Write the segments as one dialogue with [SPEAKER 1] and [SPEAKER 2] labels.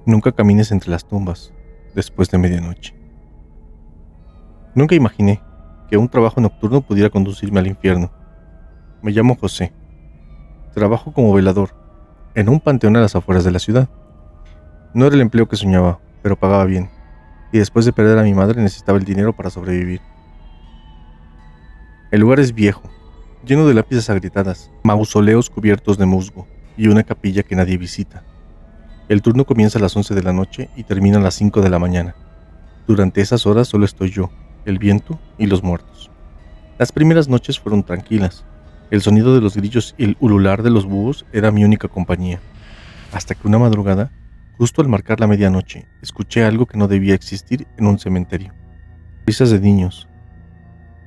[SPEAKER 1] Nunca camines entre las tumbas después de medianoche. Nunca imaginé que un trabajo nocturno pudiera conducirme al infierno. Me llamo José. Trabajo como velador en un panteón a las afueras de la ciudad. No era el empleo que soñaba, pero pagaba bien, y después de perder a mi madre necesitaba el dinero para sobrevivir. El lugar es viejo, lleno de lápidas agrietadas, mausoleos cubiertos de musgo y una capilla que nadie visita. El turno comienza a las 11 de la noche y termina a las 5 de la mañana. Durante esas horas solo estoy yo, el viento y los muertos. Las primeras noches fueron tranquilas. El sonido de los grillos y el ulular de los búhos era mi única compañía. Hasta que una madrugada, justo al marcar la medianoche, escuché algo que no debía existir en un cementerio. Risas de niños.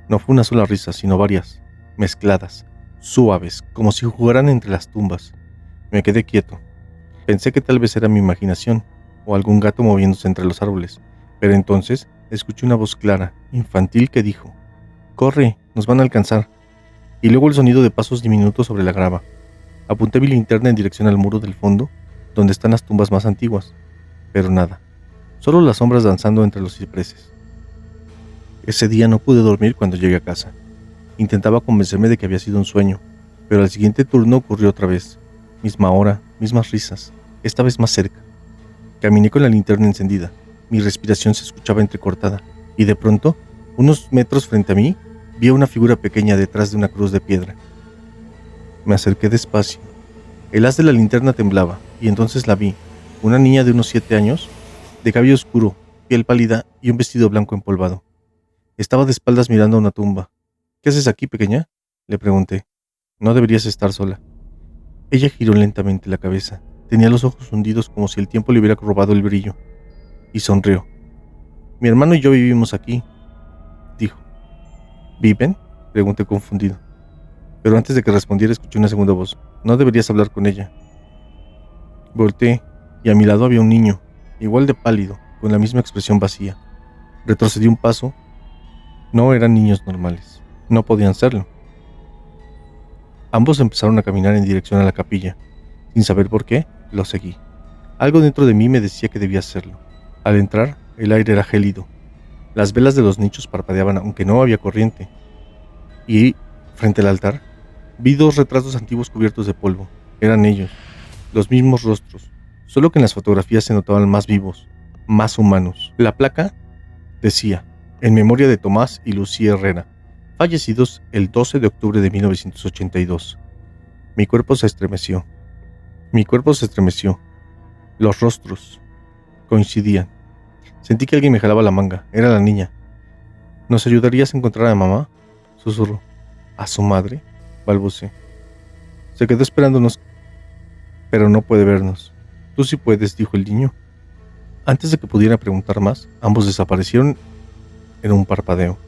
[SPEAKER 1] No fue una sola risa, sino varias, mezcladas, suaves, como si jugaran entre las tumbas. Me quedé quieto. Pensé que tal vez era mi imaginación, o algún gato moviéndose entre los árboles, pero entonces escuché una voz clara, infantil, que dijo: «Corre, nos van a alcanzar». Y luego el sonido de pasos diminutos sobre la grava. Apunté mi linterna en dirección al muro del fondo, donde están las tumbas más antiguas, pero nada, solo las sombras danzando entre los cipreses. Ese día no pude dormir cuando llegué a casa. Intentaba convencerme de que había sido un sueño, pero al siguiente turno ocurrió otra vez. Misma hora, mismas risas, esta vez más cerca. Caminé con la linterna encendida. Mi respiración se escuchaba entrecortada, y de pronto, unos metros frente a mí, vi a una figura pequeña detrás de una cruz de piedra. Me acerqué despacio. El haz de la linterna temblaba, y entonces la vi, una niña de unos 7 años, de cabello oscuro, piel pálida y un vestido blanco empolvado. Estaba de espaldas mirando a una tumba. «¿Qué haces aquí, pequeña?», le pregunté. «No deberías estar sola». Ella giró lentamente la cabeza. Tenía los ojos hundidos como si el tiempo le hubiera robado el brillo, y sonrió. «Mi hermano y yo vivimos aquí», dijo. «¿Viven?», pregunté confundido. Pero antes de que respondiera escuché una segunda voz. «No deberías hablar con ella». Volteé, y a mi lado había un niño, igual de pálido, con la misma expresión vacía. Retrocedí un paso. No eran niños normales. No podían serlo. Ambos empezaron a caminar en dirección a la capilla. Sin saber por qué, los seguí. Algo dentro de mí me decía que debía hacerlo. Al entrar, el aire era gélido. Las velas de los nichos parpadeaban aunque no había corriente. Y, frente al altar, vi 2 retratos antiguos cubiertos de polvo. Eran ellos, los mismos rostros, solo que en las fotografías se notaban más vivos, más humanos. La placa decía: «En memoria de Tomás y Lucía Herrera, fallecidos el 12 de octubre de 1982. Mi cuerpo se estremeció. Los rostros coincidían. Sentí que alguien me jalaba la manga. Era la niña. «¿Nos ayudarías a encontrar a mamá?», susurró. «¿A su madre?», balbuceé. Se quedó esperándonos, pero no puede vernos. «Tú sí puedes», dijo el niño. Antes de que pudiera preguntar más, ambos desaparecieron en un parpadeo.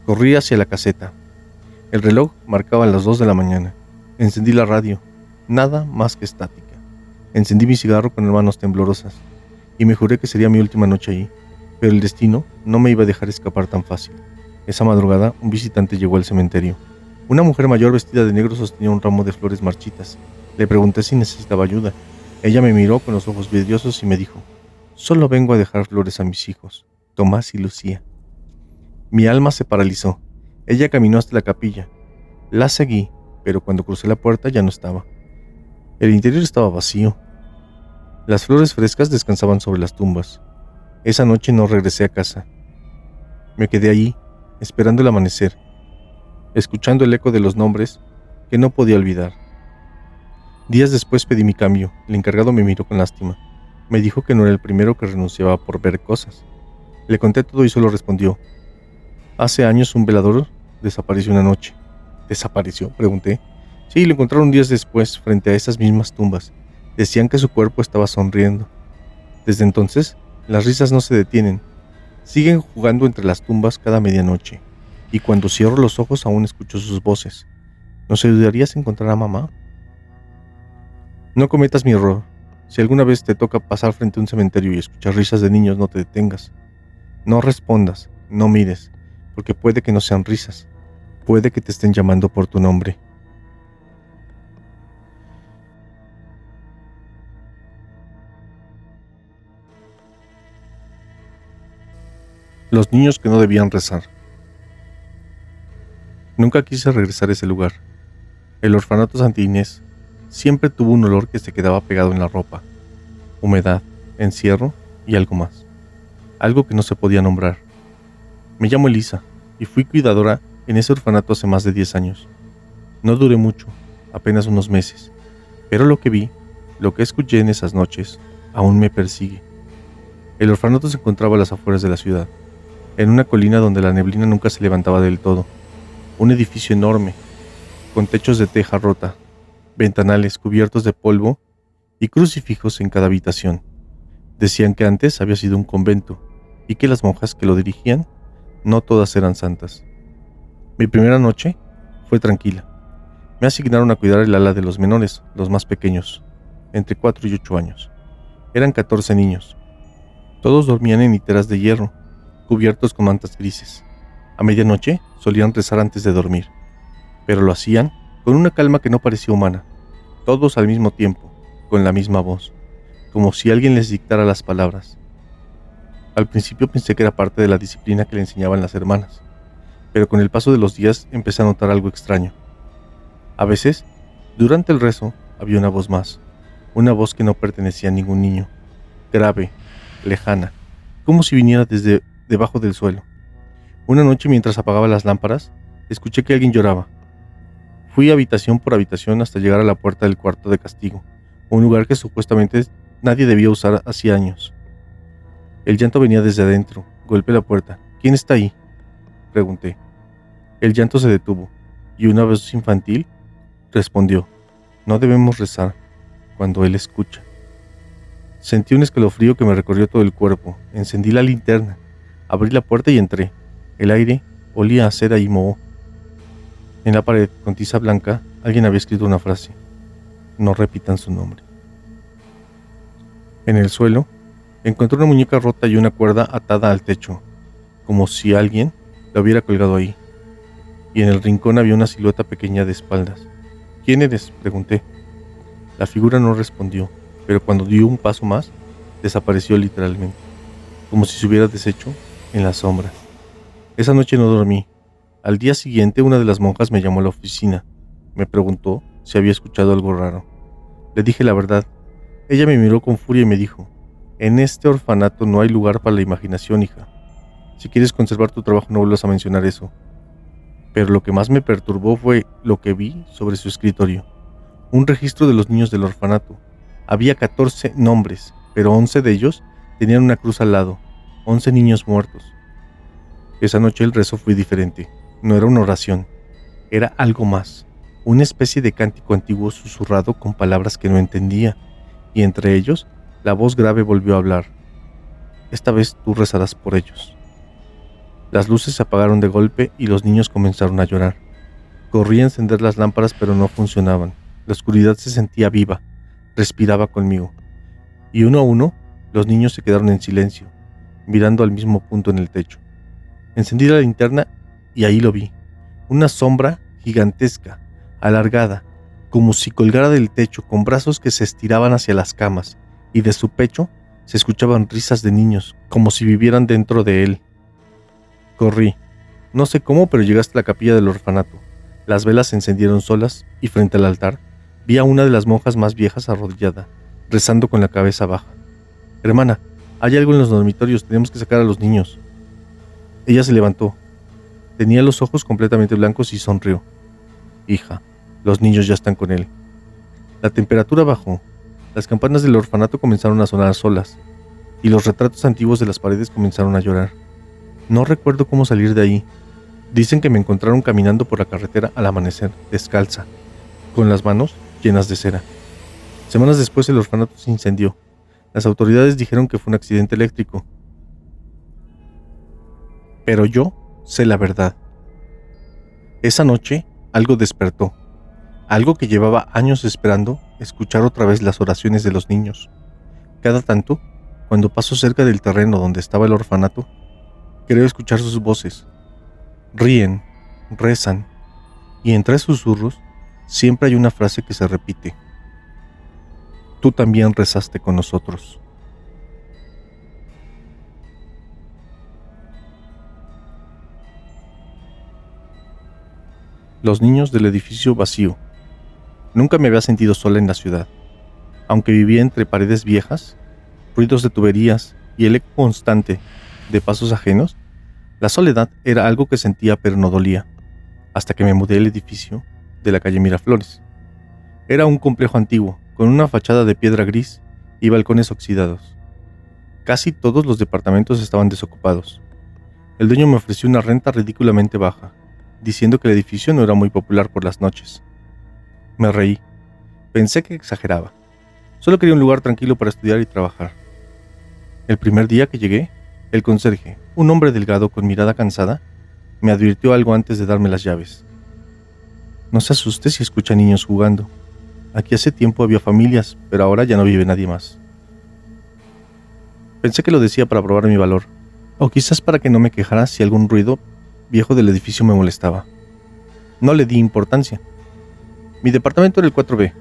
[SPEAKER 1] Corrí hacia la caseta. El reloj marcaba las 2 de la mañana. Encendí la radio. Nada más que estática. Encendí mi cigarro con manos temblorosas, y me juré que sería mi última noche ahí, pero el destino no me iba a dejar escapar tan fácil. Esa madrugada, un visitante llegó al cementerio. Una mujer mayor vestida de negro sostenía un ramo de flores marchitas. Le pregunté si necesitaba ayuda. Ella me miró con los ojos vidriosos y me dijo: «Solo vengo a dejar flores a mis hijos, Tomás y Lucía». Mi alma se paralizó. Ella caminó hasta la capilla. La seguí, pero cuando crucé la puerta ya no estaba. El interior estaba vacío. Las flores frescas descansaban sobre las tumbas. Esa noche no regresé a casa. Me quedé allí, esperando el amanecer, escuchando el eco de los nombres que no podía olvidar. Días después pedí mi cambio. El encargado me miró con lástima. Me dijo que no era el primero que renunciaba por ver cosas. Le conté todo y solo respondió: «Hace años un velador desapareció una noche». «¿Desapareció?», pregunté. «Sí, lo encontraron días después frente a esas mismas tumbas. Decían que su cuerpo estaba sonriendo. Desde entonces, las risas no se detienen. Siguen jugando entre las tumbas cada medianoche. Y cuando cierro los ojos aún escucho sus voces. ¿Nos ayudarías a encontrar a mamá?». No cometas mi error. Si alguna vez te toca pasar frente a un cementerio y escuchar risas de niños, no te detengas. No respondas, no mires, porque puede que no sean risas. Puede que te estén llamando por tu nombre. Los niños que no debían rezar. Nunca quise regresar a ese lugar. El orfanato Santa Inés siempre tuvo un olor que se quedaba pegado en la ropa. Humedad, encierro y algo más. Algo que no se podía nombrar. Me llamo Elisa y fui cuidadora en ese orfanato hace más de 10 años. No duré mucho, apenas unos meses, pero lo que vi, lo que escuché en esas noches, aún me persigue. El orfanato se encontraba a las afueras de la ciudad, en una colina donde la neblina nunca se levantaba del todo. Un edificio enorme, con techos de teja rota, ventanales cubiertos de polvo y crucifijos en cada habitación. Decían que antes había sido un convento y que las monjas que lo dirigían no todas eran santas. Mi primera noche fue tranquila. Me asignaron a cuidar el ala de los menores, los más pequeños, entre 4 y 8 años. Eran 14 niños. Todos dormían en literas de hierro, cubiertos con mantas grises. A medianoche solían rezar antes de dormir, pero lo hacían con una calma que no parecía humana, todos al mismo tiempo, con la misma voz, como si alguien les dictara las palabras. Al principio pensé que era parte de la disciplina que le enseñaban las hermanas, pero con el paso de los días empecé a notar algo extraño. A veces, durante el rezo, había una voz más, una voz que no pertenecía a ningún niño, grave, lejana, como si viniera desde debajo del suelo. Una noche, mientras apagaba las lámparas, escuché que alguien lloraba. Fui habitación por habitación hasta llegar a la puerta del cuarto de castigo, un lugar que supuestamente nadie debía usar hacía años. El llanto venía desde adentro. Golpeé la puerta. ¿Quién está ahí?, pregunté. El llanto se detuvo, y una voz infantil respondió: no debemos rezar cuando Él escucha. Sentí un escalofrío que me recorrió todo el cuerpo. Encendí la linterna, abrí la puerta y entré. El aire olía a cera y moho. En la pared, con tiza blanca, alguien había escrito una frase: no repitan su nombre. En el suelo, encontré una muñeca rota y una cuerda atada al techo, como si alguien la hubiera colgado ahí. Y en el rincón había una silueta pequeña de espaldas. ¿Quién eres?, pregunté. La figura no respondió, pero cuando dio un paso más, desapareció literalmente, como si se hubiera deshecho en la sombra. Esa noche no dormí. Al día siguiente, una de las monjas me llamó a la oficina. Me preguntó si había escuchado algo raro. Le dije la verdad. Ella me miró con furia y me dijo: en este orfanato no hay lugar para la imaginación, hija. Si quieres conservar tu trabajo, no vuelvas a mencionar eso. Pero lo que más me perturbó fue lo que vi sobre su escritorio. Un registro de los niños del orfanato. Había 14 nombres, pero 11 de ellos tenían una cruz al lado. 11 niños muertos. Esa noche el rezo fue diferente. No era una oración. Era algo más. Una especie de cántico antiguo susurrado con palabras que no entendía. Y entre ellos, la voz grave volvió a hablar. Esta vez tú rezarás por ellos. Las luces se apagaron de golpe y los niños comenzaron a llorar. Corrí a encender las lámparas, pero no funcionaban. La oscuridad se sentía viva, respiraba conmigo. Y uno a uno, los niños se quedaron en silencio, mirando al mismo punto en el techo. Encendí la linterna y ahí lo vi. Una sombra gigantesca, alargada, como si colgara del techo, con brazos que se estiraban hacia las camas, y de su pecho se escuchaban risas de niños, como si vivieran dentro de él. Corrí. No sé cómo, pero llegué hasta la capilla del orfanato. Las velas se encendieron solas y frente al altar vi a una de las monjas más viejas arrodillada, rezando con la cabeza baja. Hermana, hay algo en los dormitorios, tenemos que sacar a los niños. Ella se levantó. Tenía los ojos completamente blancos y sonrió. Hija, los niños ya están con él. La temperatura bajó. Las campanas del orfanato comenzaron a sonar solas, y los retratos antiguos de las paredes comenzaron a llorar. No recuerdo cómo salir de ahí. Dicen que me encontraron caminando por la carretera al amanecer, descalza, con las manos llenas de cera. Semanas después el orfanato se incendió. Las autoridades dijeron que fue un accidente eléctrico. Pero yo sé la verdad. Esa noche algo despertó. Algo que llevaba años esperando escuchar otra vez las oraciones de los niños. Cada tanto, cuando paso cerca del terreno donde estaba el orfanato, creo escuchar sus voces. Ríen, rezan, y entre susurros siempre hay una frase que se repite: tú también rezaste con nosotros. Los niños del edificio vacío. Nunca me había sentido sola en la ciudad. Aunque vivía entre paredes viejas, ruidos de tuberías y el eco constante de pasos ajenos, la soledad era algo que sentía pero no dolía, hasta que me mudé al edificio de la calle Miraflores. Era un complejo antiguo, con una fachada de piedra gris y balcones oxidados. Casi todos los departamentos estaban desocupados. El dueño me ofreció una renta ridículamente baja, diciendo que el edificio no era muy popular por las noches. Me reí. Pensé que exageraba. Solo quería un lugar tranquilo para estudiar y trabajar. El primer día que llegué, el conserje, un hombre delgado con mirada cansada, me advirtió algo antes de darme las llaves. No se asuste si escucha niños jugando. Aquí hace tiempo había familias, pero ahora ya no vive nadie más. Pensé que lo decía para probar mi valor, o quizás para que no me quejara si algún ruido viejo del edificio me molestaba. No le di importancia. Mi departamento era el 4B,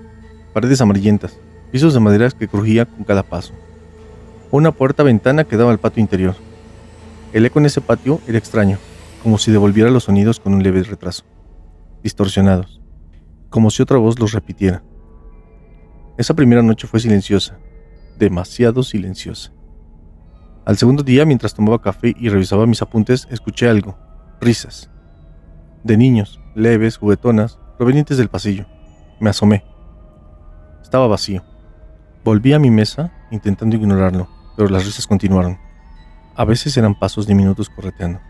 [SPEAKER 1] paredes amarillentas, pisos de madera que crujían con cada paso. Una puerta-ventana que daba al patio interior. El eco en ese patio era extraño, como si devolviera los sonidos con un leve retraso, distorsionados, como si otra voz los repitiera. Esa primera noche fue silenciosa, demasiado silenciosa. Al segundo día, mientras tomaba café y revisaba mis apuntes, escuché algo, risas. De niños, leves, juguetonas, provenientes del pasillo. Me asomé. Estaba vacío. Volví a mi mesa, intentando ignorarlo, pero las risas continuaron. A veces eran pasos diminutos correteando,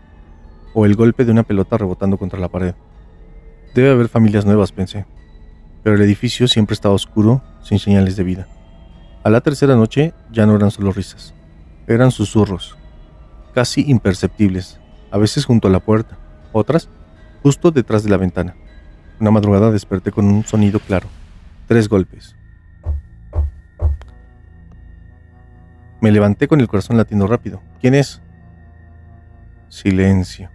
[SPEAKER 1] o el golpe de una pelota rebotando contra la pared. Debe haber familias nuevas, pensé, pero el edificio siempre estaba oscuro, sin señales de vida. A la tercera noche ya no eran solo risas, eran susurros, casi imperceptibles, a veces junto a la puerta, otras justo detrás de la ventana. Una madrugada desperté con un sonido claro, 3 golpes. Me levanté con el corazón latiendo rápido. ¿Quién es? Silencio.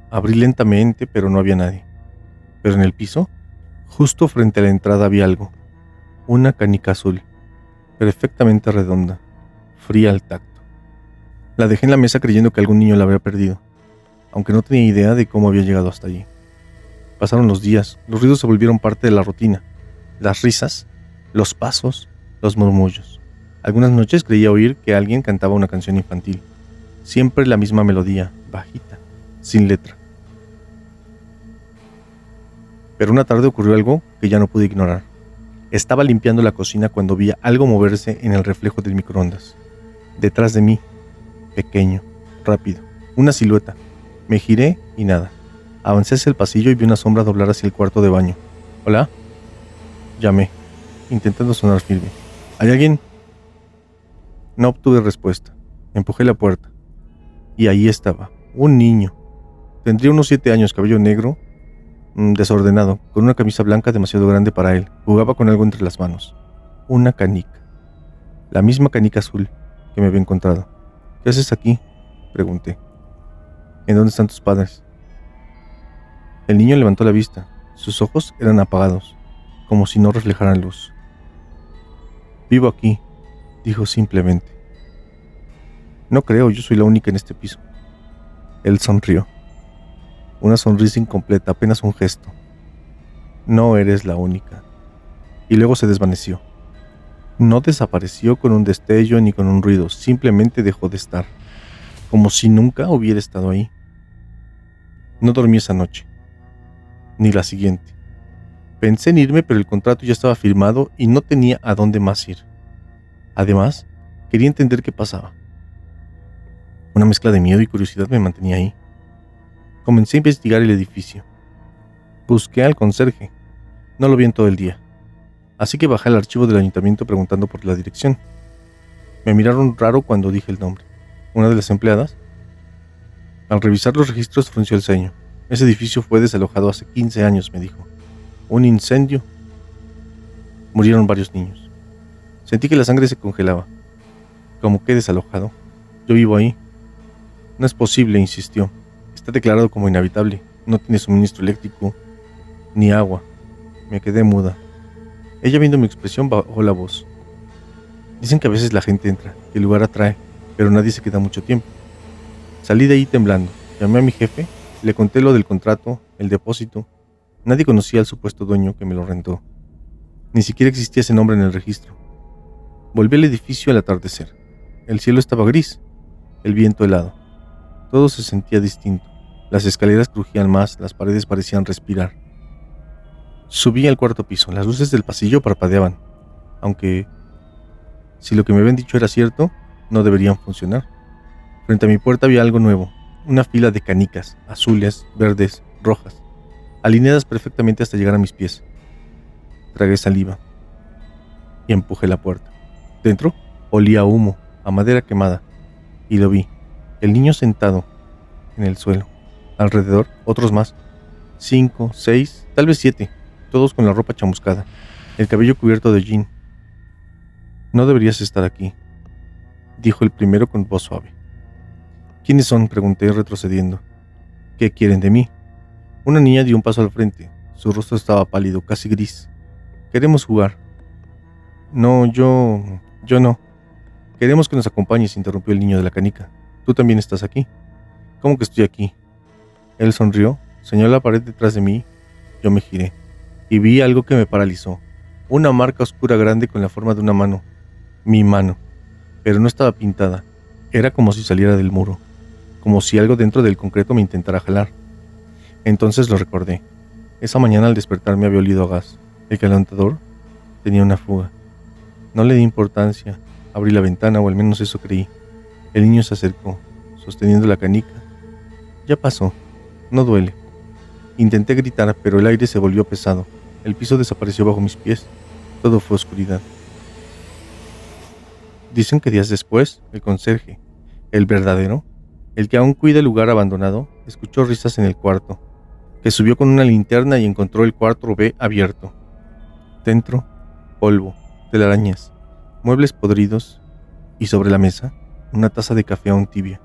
[SPEAKER 1] Abrí lentamente, pero no había nadie. Pero en el piso, justo frente a la entrada, había algo. Una canica azul, perfectamente redonda, fría al tacto. La dejé en la mesa creyendo que algún niño la había perdido, aunque no tenía idea de cómo había llegado hasta allí. Pasaron los días, los ruidos se volvieron parte de la rutina, las risas, los pasos, los murmullos. Algunas noches creía oír que alguien cantaba una canción infantil, siempre la misma melodía, bajita, sin letra. Pero una tarde ocurrió algo que ya no pude ignorar. Estaba limpiando la cocina cuando vi algo moverse en el reflejo del microondas. Detrás de mí, pequeño, rápido, una silueta. Me giré y nada. Avancé hacia el pasillo y vi una sombra doblar hacia el cuarto de baño. ¿Hola? Llamé, intentando sonar firme. ¿Hay alguien? No obtuve respuesta. Empujé la puerta. Y ahí estaba, un niño. Tendría unos 7 años, cabello negro, desordenado, con una camisa blanca demasiado grande para él. Jugaba con algo entre las manos. Una canica. La misma canica azul que me había encontrado. ¿Qué haces aquí?, pregunté. ¿En dónde están tus padres? El niño levantó la vista. Sus ojos eran apagados, como si no reflejaran luz. Vivo aquí, dijo simplemente. No creo, yo soy la única en este piso. Él sonrió. Una sonrisa incompleta, apenas un gesto. No eres la única. Y luego se desvaneció. No desapareció con un destello ni con un ruido, simplemente dejó de estar, como si nunca hubiera estado ahí. No dormí esa noche, ni la siguiente. Pensé en irme, pero el contrato ya estaba firmado y no tenía a dónde más ir. Además, quería entender qué pasaba. Una mezcla de miedo y curiosidad me mantenía ahí. Comencé a investigar el edificio. Busqué al conserje. No lo vi en todo el día. Así que bajé al archivo del ayuntamiento preguntando por la dirección. Me miraron raro cuando dije el nombre. Una de las empleadas, al revisar los registros, frunció el ceño. Ese edificio fue desalojado hace 15 años, me dijo. Un incendio. Murieron varios niños. Sentí que la sangre se congelaba. ¿Cómo que desalojado? Yo vivo ahí. No es posible, insistió. Está declarado como inhabitable. No tiene suministro eléctrico, ni agua. Me quedé muda. Ella, viendo mi expresión, bajó la voz. Dicen que a veces la gente entra, que el lugar atrae, pero nadie se queda mucho tiempo. Salí de ahí temblando. Llamé a mi jefe, le conté lo del contrato, el depósito. Nadie conocía al supuesto dueño que me lo rentó. Ni siquiera existía ese nombre en el registro. Volví al edificio al atardecer. El cielo estaba gris, el viento helado. Todo se sentía distinto. Las escaleras crujían más, las paredes parecían respirar. Subí al cuarto piso. Las luces del pasillo parpadeaban, aunque, si lo que me habían dicho era cierto, no deberían funcionar. Frente a mi puerta había algo nuevo, una fila de canicas, azules, verdes, rojas, alineadas perfectamente hasta llegar a mis pies. Tragué saliva y empujé la puerta. Dentro olía a humo, a madera quemada, y lo vi, el niño sentado en el suelo. Alrededor, otros más, 5, 6, tal vez 7, todos con la ropa chamuscada, el cabello cubierto de hollín. No deberías estar aquí, dijo el primero con voz suave. ¿Quiénes son?, pregunté retrocediendo. ¿Qué quieren de mí? Una niña dio un paso al frente. Su rostro estaba pálido, casi gris. Queremos jugar. No, yo no. Queremos que nos acompañes, interrumpió el niño de la canica. Tú también estás aquí. ¿Cómo que estoy aquí? Él sonrió, señaló la pared detrás de mí. Yo me giré y vi algo que me paralizó. Una marca oscura grande con la forma de una mano. Mi mano. Pero no estaba pintada. Era como si saliera del muro. Como si algo dentro del concreto me intentara jalar. Entonces lo recordé. Esa mañana al despertar me había olido a gas. El calentador tenía una fuga. No le di importancia. Abrí la ventana, o al menos eso creí. El niño se acercó, sosteniendo la canica. Ya pasó. No duele. Intenté gritar, pero el aire se volvió pesado. El piso desapareció bajo mis pies. Todo fue oscuridad. Dicen que días después, el conserje, el verdadero, el que aún cuida el lugar abandonado, escuchó risas en el cuarto, que subió con una linterna y encontró el cuarto B abierto. Dentro, polvo, telarañas, muebles podridos y sobre la mesa, una taza de café aún tibia.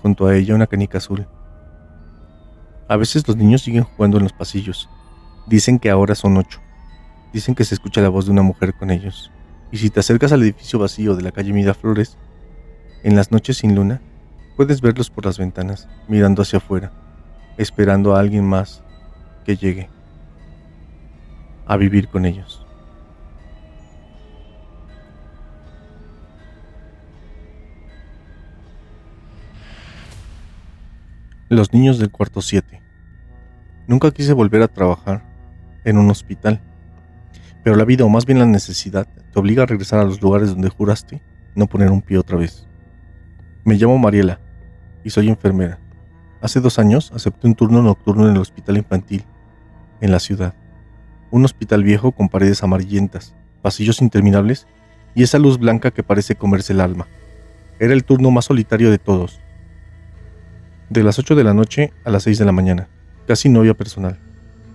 [SPEAKER 1] Junto a ella una canica azul. A veces los niños siguen jugando en los pasillos. Dicen que ahora son 8. Dicen que se escucha la voz de una mujer con ellos. Y si te acercas al edificio vacío de la calle Miraflores, en las noches sin luna, puedes verlos por las ventanas, mirando hacia afuera, esperando a alguien más que llegue a vivir con ellos. Los niños del cuarto 7. Nunca quise volver a trabajar en un hospital, pero la vida, o más bien la necesidad, te obliga a regresar a los lugares donde juraste no poner un pie otra vez. Me llamo Mariela y soy enfermera. Hace 2 años acepté un turno nocturno en el hospital infantil, en la ciudad. Un hospital viejo con paredes amarillentas, pasillos interminables y esa luz blanca que parece comerse el alma. Era el turno más solitario de todos. De las 8 de la noche a las 6 de la mañana. Casi no había personal.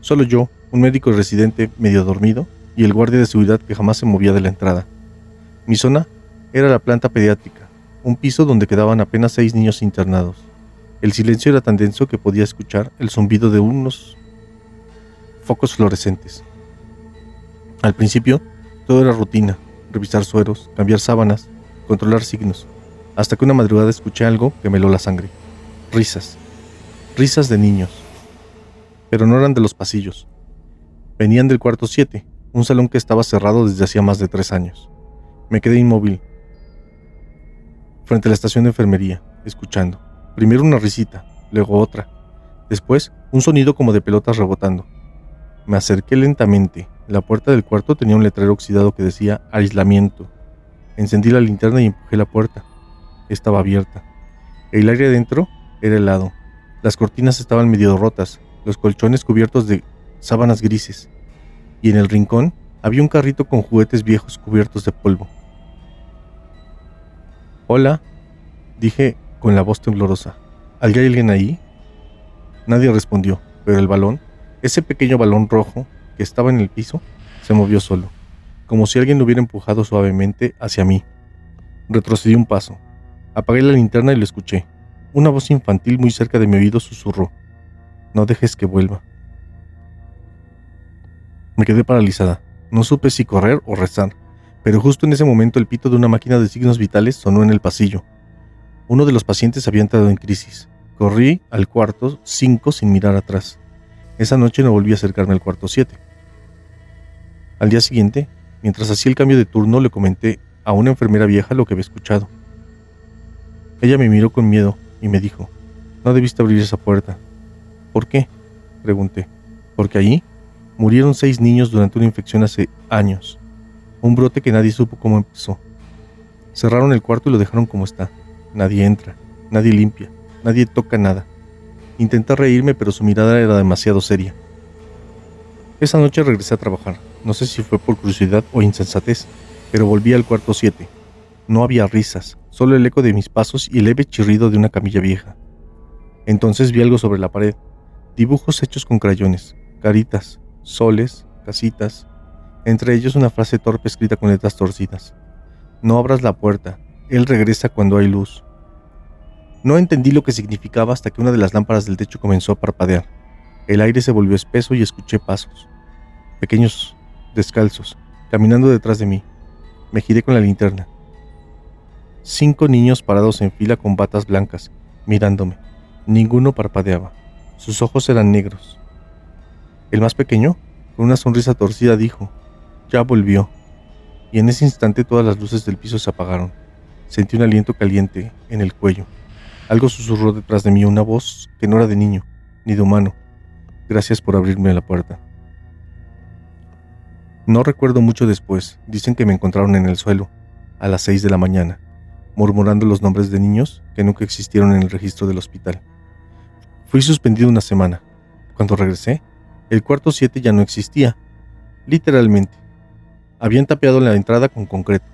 [SPEAKER 1] Solo yo, un médico residente medio dormido y el guardia de seguridad que jamás se movía de la entrada. Mi zona era la planta pediátrica, un piso donde quedaban apenas 6 niños internados. El silencio era tan denso que podía escuchar el zumbido de unos focos fluorescentes. Al principio, todo era rutina: revisar sueros, cambiar sábanas, controlar signos, hasta que una madrugada escuché algo que me heló la sangre. Risas. Risas de niños. Pero no eran de los pasillos. Venían del cuarto 7, un salón que estaba cerrado desde hacía más de 3 años. Me quedé inmóvil, frente a la estación de enfermería, escuchando. Primero una risita, luego otra. Después, un sonido como de pelotas rebotando. Me acerqué lentamente. La puerta del cuarto tenía un letrero oxidado que decía aislamiento. Encendí la linterna y empujé la puerta. Estaba abierta. El aire adentro era helado. Las cortinas estaban medio rotas, los colchones cubiertos de sábanas grises. Y en el rincón había un carrito con juguetes viejos cubiertos de polvo. «Hola», dije con la voz temblorosa. ¿Hay alguien ahí? Nadie respondió, pero el balón, ese pequeño balón rojo que estaba en el piso, se movió solo, como si alguien lo hubiera empujado suavemente hacia mí. Retrocedí un paso. Apagué la linterna y lo escuché. Una voz infantil muy cerca de mi oído susurró: «No dejes que vuelva». Me quedé paralizada. No supe si correr o rezar, pero justo en ese momento el pito de una máquina de signos vitales sonó en el pasillo. Uno de los pacientes había entrado en crisis. Corrí al cuarto 5 sin mirar atrás. Esa noche no volví a acercarme al cuarto 7. Al día siguiente, mientras hacía el cambio de turno, le comenté a una enfermera vieja lo que había escuchado. Ella me miró con miedo y me dijo: «No debiste abrir esa puerta». «¿Por qué?», pregunté. «Porque allí murieron 6 niños durante una infección hace años. Un brote que nadie supo cómo empezó. Cerraron el cuarto y lo dejaron como está. Nadie entra, nadie limpia, nadie toca nada». Intenté reírme, pero su mirada era demasiado seria. Esa noche regresé a trabajar. No sé si fue por curiosidad o insensatez, pero volví al cuarto 7. No había risas, solo el eco de mis pasos y el leve chirrido de una camilla vieja. Entonces vi algo sobre la pared. Dibujos hechos con crayones, caritas, soles, casitas. Entre ellos una frase torpe escrita con letras torcidas: «No abras la puerta, él regresa cuando hay luz». No entendí lo que significaba hasta que una de las lámparas del techo comenzó a parpadear. El aire se volvió espeso y escuché pasos. Pequeños, descalzos, caminando detrás de mí. Me giré con la linterna. 5 niños parados en fila con batas blancas, mirándome. Ninguno parpadeaba. Sus ojos eran negros. El más pequeño, con una sonrisa torcida, dijo: «Ya volvió». Y en ese instante todas las luces del piso se apagaron. Sentí un aliento caliente en el cuello. Algo susurró detrás de mí, una voz que no era de niño, ni de humano. «Gracias por abrirme la puerta». No recuerdo mucho después. Dicen que me encontraron en el suelo, a las 6 de la mañana, murmurando los nombres de niños que nunca existieron en el registro del hospital. Fui suspendido una semana. Cuando regresé, el cuarto 7 ya no existía. Literalmente. Habían tapiado la entrada con concreto.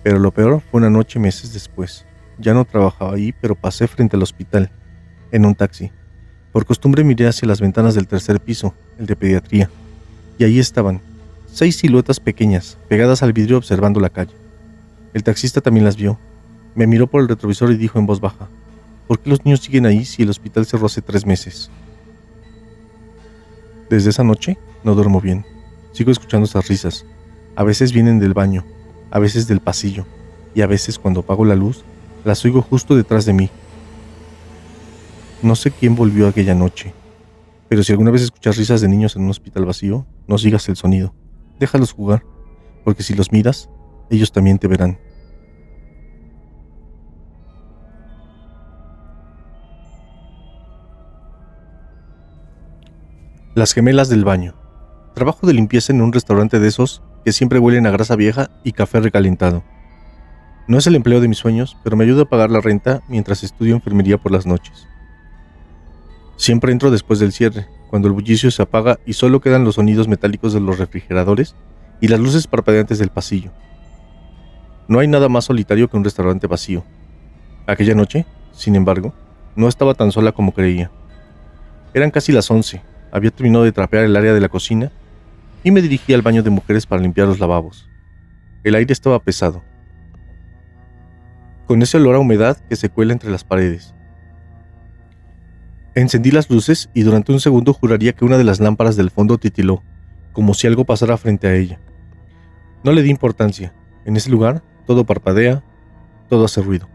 [SPEAKER 1] Pero lo peor fue una noche meses después. Ya no trabajaba ahí, pero pasé frente al hospital, en un taxi. Por costumbre miré hacia las ventanas del tercer piso, el de pediatría, y ahí estaban, 6 siluetas pequeñas, pegadas al vidrio observando la calle. El taxista también las vio. Me miró por el retrovisor y dijo en voz baja: «¿Por qué los niños siguen ahí si el hospital cerró hace 3 meses?» Desde esa noche no duermo bien. Sigo escuchando esas risas. A veces vienen del baño, a veces del pasillo, y a veces cuando apago la luz, las oigo justo detrás de mí. No sé quién volvió aquella noche, pero si alguna vez escuchas risas de niños en un hospital vacío, no sigas el sonido. Déjalos jugar, porque si los miras, ellos también te verán. Las gemelas del baño. Trabajo de limpieza en un restaurante de esos que siempre huelen a grasa vieja y café recalentado. No es el empleo de mis sueños, pero me ayuda a pagar la renta mientras estudio enfermería por las noches. Siempre entro después del cierre, cuando el bullicio se apaga y solo quedan los sonidos metálicos de los refrigeradores y las luces parpadeantes del pasillo. No hay nada más solitario que un restaurante vacío. Aquella noche, sin embargo, no estaba tan sola como creía. Eran casi las 11, había terminado de trapear el área de la cocina y me dirigí al baño de mujeres para limpiar los lavabos. El aire estaba pesado, con ese olor a humedad que se cuela entre las paredes. Encendí las luces y durante un segundo juraría que una de las lámparas del fondo titiló, como si algo pasara frente a ella. No le di importancia. En ese lugar, todo parpadea, todo hace ruido.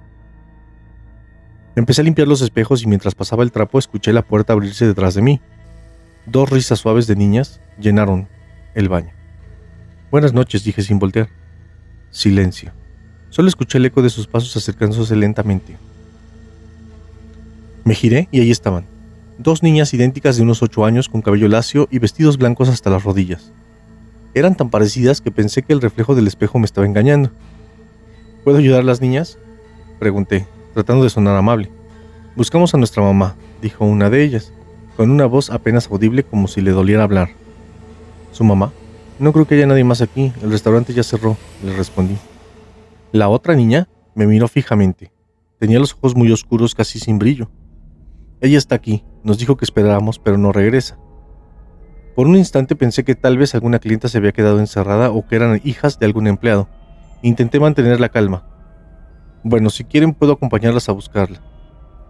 [SPEAKER 1] Empecé a limpiar los espejos y mientras pasaba el trapo escuché la puerta abrirse detrás de mí. 2 risas suaves de niñas llenaron el baño. «Buenas noches», dije sin voltear. Silencio. Solo escuché el eco de sus pasos acercándose lentamente. Me giré y ahí estaban. 2 niñas idénticas de unos 8 años con cabello lacio y vestidos blancos hasta las rodillas. Eran tan parecidas que pensé que el reflejo del espejo me estaba engañando. «¿Puedo ayudar a las niñas?», pregunté, tratando de sonar amable. «Buscamos a nuestra mamá», dijo una de ellas, con una voz apenas audible como si le doliera hablar. «¿Su mamá? No creo que haya nadie más aquí, el restaurante ya cerró», le respondí. La otra niña me miró fijamente. Tenía los ojos muy oscuros, casi sin brillo. «Ella está aquí, nos dijo que esperáramos, pero no regresa». Por un instante pensé que tal vez alguna clienta se había quedado encerrada o que eran hijas de algún empleado. Intenté mantener la calma. «Bueno, si quieren puedo acompañarlas a buscarla»,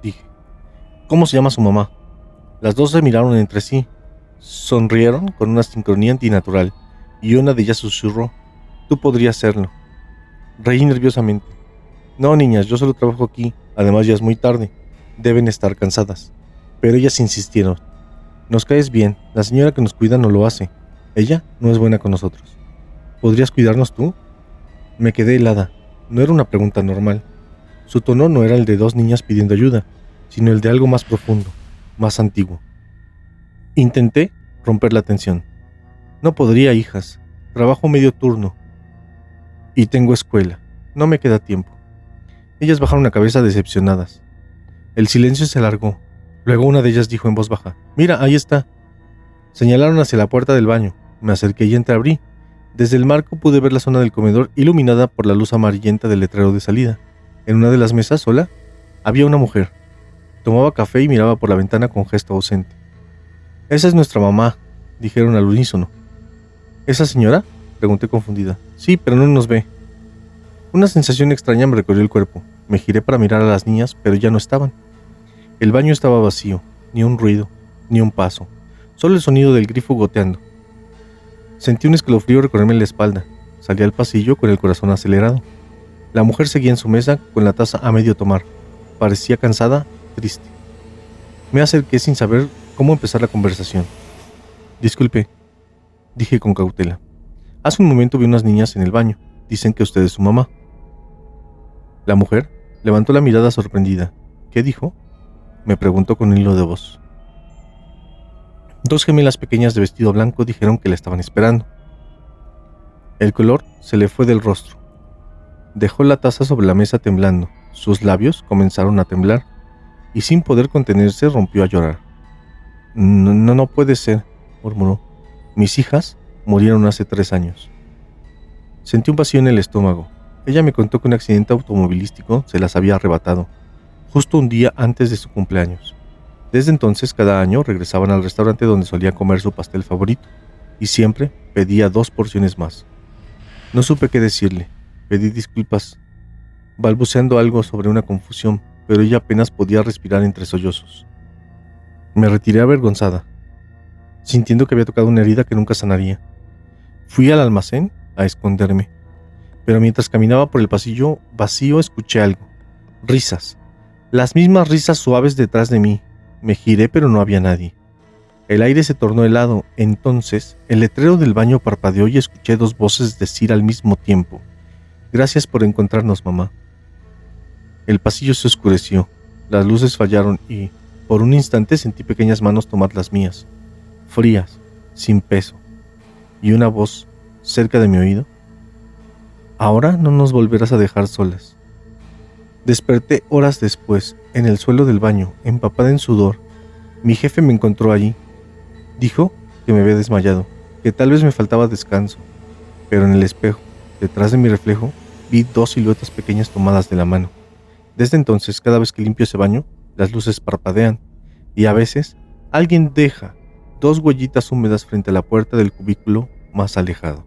[SPEAKER 1] dije. «¿Cómo se llama su mamá?». Las 2 se miraron entre sí. Sonrieron con una sincronía antinatural y una de ellas susurró: «Tú podrías serlo». Reí nerviosamente. «No, niñas, yo solo trabajo aquí. Además ya es muy tarde. Deben estar cansadas». Pero ellas insistieron. Nos caes bien, la señora que nos cuida no lo hace. Ella no es buena con nosotros. ¿Podrías cuidarnos tú? Me quedé helada. No era una pregunta normal. Su tono no era el de dos niñas pidiendo ayuda, sino el de algo más profundo, más antiguo. Intenté romper la tensión. No podría, hijas. Trabajo medio turno. Y tengo escuela. No me queda tiempo. Ellas bajaron la cabeza decepcionadas. El silencio se alargó. Luego una de ellas dijo en voz baja: «Mira, ahí está». Señalaron hacia la puerta del baño. Me acerqué y entreabrí. Desde el marco pude ver la zona del comedor iluminada por la luz amarillenta del letrero de salida. En una de las mesas, sola, había una mujer. Tomaba café y miraba por la ventana con gesto ausente. «Esa es nuestra mamá», dijeron al unísono. «¿Esa señora?», pregunté confundida. «Sí, pero no nos ve». Una sensación extraña me recorrió el cuerpo. Me giré para mirar a las niñas, pero ya no estaban. El baño estaba vacío, ni un ruido, ni un paso, solo el sonido del grifo goteando. Sentí un escalofrío recorrerme la espalda. Salí al pasillo con el corazón acelerado. La mujer seguía en su mesa con la taza a medio tomar. Parecía cansada, triste. Me acerqué sin saber cómo empezar la conversación. «Disculpe», dije con cautela. «Hace un momento vi unas niñas en el baño. Dicen que usted es su mamá». La mujer levantó la mirada sorprendida. «¿Qué dijo?», me preguntó con un hilo de voz. Dos gemelas pequeñas de vestido blanco dijeron que la estaban esperando. El color se le fue del rostro. Dejó la taza sobre la mesa temblando. Sus labios comenzaron a temblar y sin poder contenerse rompió a llorar. No puede ser», murmuró. «Mis hijas murieron hace 3 años». Sentí un vacío en el estómago. Ella me contó que un accidente automovilístico se las había arrebatado, justo un día antes de su cumpleaños. Desde entonces, cada año regresaban al restaurante donde solía comer su pastel favorito, y siempre pedía 2 porciones más. No supe qué decirle. Pedí disculpas, balbuceando algo sobre una confusión, pero ella apenas podía respirar entre sollozos. Me retiré avergonzada, sintiendo que había tocado una herida que nunca sanaría. Fui al almacén a esconderme, pero mientras caminaba por el pasillo vacío escuché algo. Risas. Las mismas risas suaves detrás de mí. Me giré, pero no había nadie. El aire se tornó helado. Entonces, el letrero del baño parpadeó y escuché 2 voces decir al mismo tiempo: «Gracias por encontrarnos, mamá». El pasillo se oscureció. Las luces fallaron y, por un instante, sentí pequeñas manos tomar las mías, frías, sin peso, y una voz cerca de mi oído: «Ahora no nos volverás a dejar solas». Desperté horas después, en el suelo del baño, empapada en sudor. Mi jefe me encontró allí. Dijo que me había desmayado, que tal vez me faltaba descanso, pero en el espejo, detrás de mi reflejo, vi 2 siluetas pequeñas tomadas de la mano. Desde entonces, cada vez que limpio ese baño, las luces parpadean, y a veces alguien deja 2 huellitas húmedas frente a la puerta del cubículo más alejado.